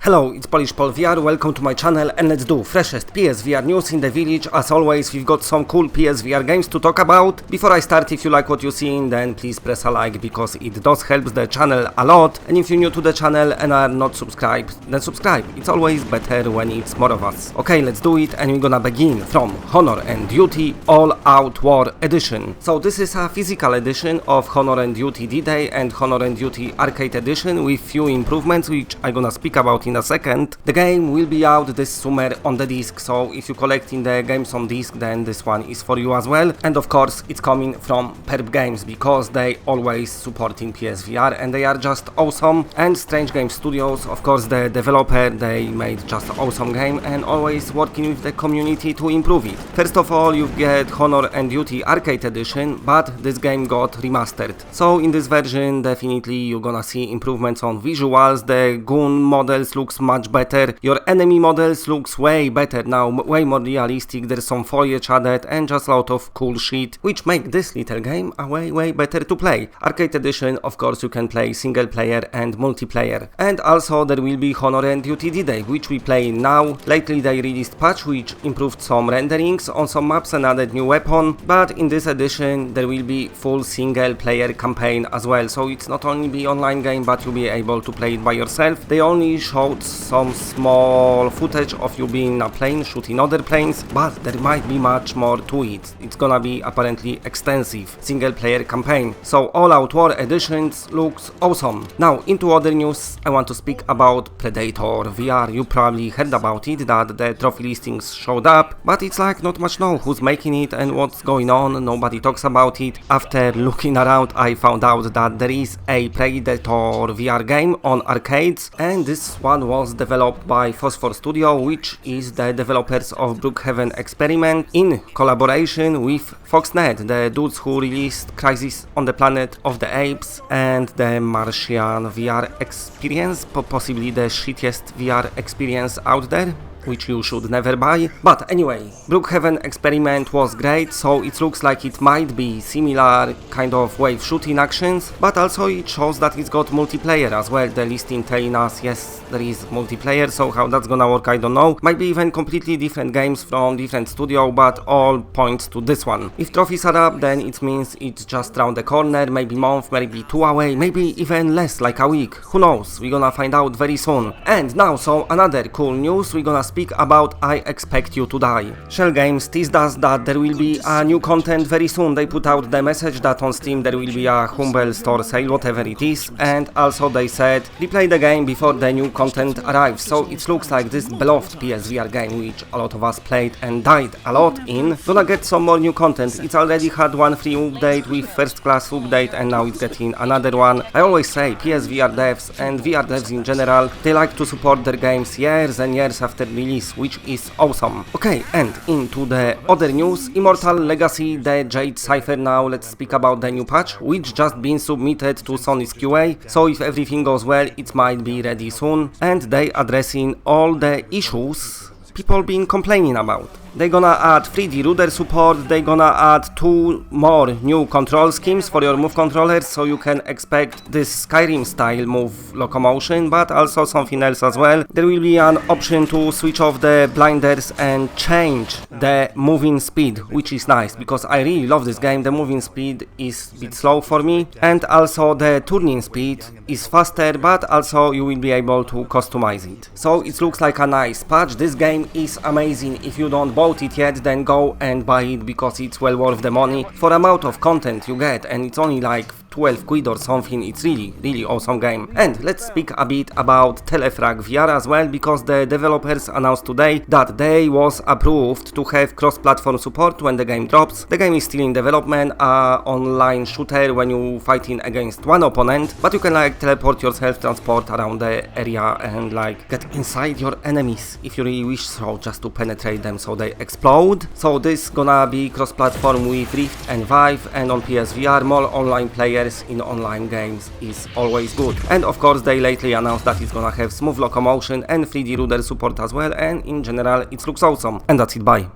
Hello, it's Polish Pol VR, welcome to my channel and let's do freshest PSVR news in the village. As always, we've got some cool PSVR games to talk about. Before I start, if you like what you're seeing, then please press a like because it does help the channel a lot. And if you're new to the channel and are not subscribed, then subscribe. It's always better when it's more of us. Okay, let's do it, and we're gonna begin from Honor and Duty All Out War Edition. So this is a physical edition of Honor and Duty D-Day and Honor and Duty Arcade Edition with few improvements which I'm gonna speak about in a second. The game will be out this summer on the disc, so if you're collecting the games on disc, then this one is for you as well. And of course it's coming from Perp Games because they always supporting PSVR and they are just awesome. And Strange Game Studios, of course the developer, they made just an awesome game and always working with the community to improve it. First of all, you get Honor and Duty Arcade Edition, but this game got remastered. So in this version definitely you're gonna see improvements on visuals, the gun models looks much better, your enemy models looks way better now, way more realistic, there's some foliage added and just a lot of cool shit which make this little game a way better to play. Arcade Edition, of course you can play single player and multiplayer. And also there will be Honor and Duty D-Day which we play now. Lately they released patch which improved some renderings on some maps and added new weapon, but in this edition there will be full single player campaign as well, so it's not only be online game but you'll be able to play it by yourself. They only showed some small footage of you being in a plane shooting other planes, but there might be much more to it. It's gonna be apparently extensive single player campaign, so All Out War Editions looks awesome. Now into other news, I want to speak about Predator VR. You probably heard about it, that the trophy listings showed up, but it's like not much know who's making it and what's going on, nobody talks about it. After looking around I found out that there is a Predator VR game on arcades, and this one was developed by Phosphor Studio, which is the developers of Brookhaven Experiment in collaboration with Foxnet, the dudes who released Crisis on the Planet of the Apes and the Martian VR experience, possibly the shittiest VR experience out there, which you should never buy. But anyway, Brookhaven Experiment was great, so it looks like it might be similar kind of wave shooting actions, but also it shows that it's got multiplayer as well. The listing telling us yes, there is multiplayer, so how that's gonna work I don't know. Might be even completely different games from different studio, but all points to this one. If trophies are up, then it means it's just round the corner, maybe month, maybe 2 away, maybe even less, like a week, who knows, we're gonna find out very soon. And now, so another cool news, we're gonna speak about I Expect You to Die. Shell Games teased us that there will be a new content very soon. They put out the message that on Steam there will be a Humble Store sale, whatever it is, and also they said replay the game before the new content arrives. So it looks like this beloved PSVR game, which a lot of us played and died a lot in, gonna get some more new content. It's already had one free update with first class update and now it's getting another one. I always say PSVR devs and VR devs in general, they like to support their games years and years after release, which is awesome. Okay, and into the other news, Immortal Legacy, the JADE CIPHER. Now let's speak about the new patch, which just been submitted to Sony's QA, so if everything goes well, it might be ready soon, and they addressing all the issues people been complaining about. They're gonna add 3D ruler support, they're gonna add 2 more new control schemes for your move controllers, so you can expect this Skyrim style move locomotion, but also something else as well. There will be an option to switch off the blinders and change the moving speed, which is nice because I really love this game. The moving speed is a bit slow for me, and also the turning speed is faster, but also you will be able to customize it. So it looks like a nice patch. This game is amazing. If you don't bought it yet, then go and buy it because it's well worth the money for amount of content you get, and it's only like 12 quid or something. It's really awesome game. And let's speak a bit about Telefrag VR as well, because the developers announced today that they was approved to have cross-platform support when the game drops. The game is still in development, online shooter when you fighting against one opponent, but you can like teleport yourself, transport around the area and like get inside your enemies if you really wish so, just to penetrate them so they explode. So this gonna be cross-platform with Rift and Vive, and on PSVR more online players in online games is always good. And of course they lately announced that it's gonna have smooth locomotion and 3D ruler support as well, and in general it looks awesome. And that's it, bye.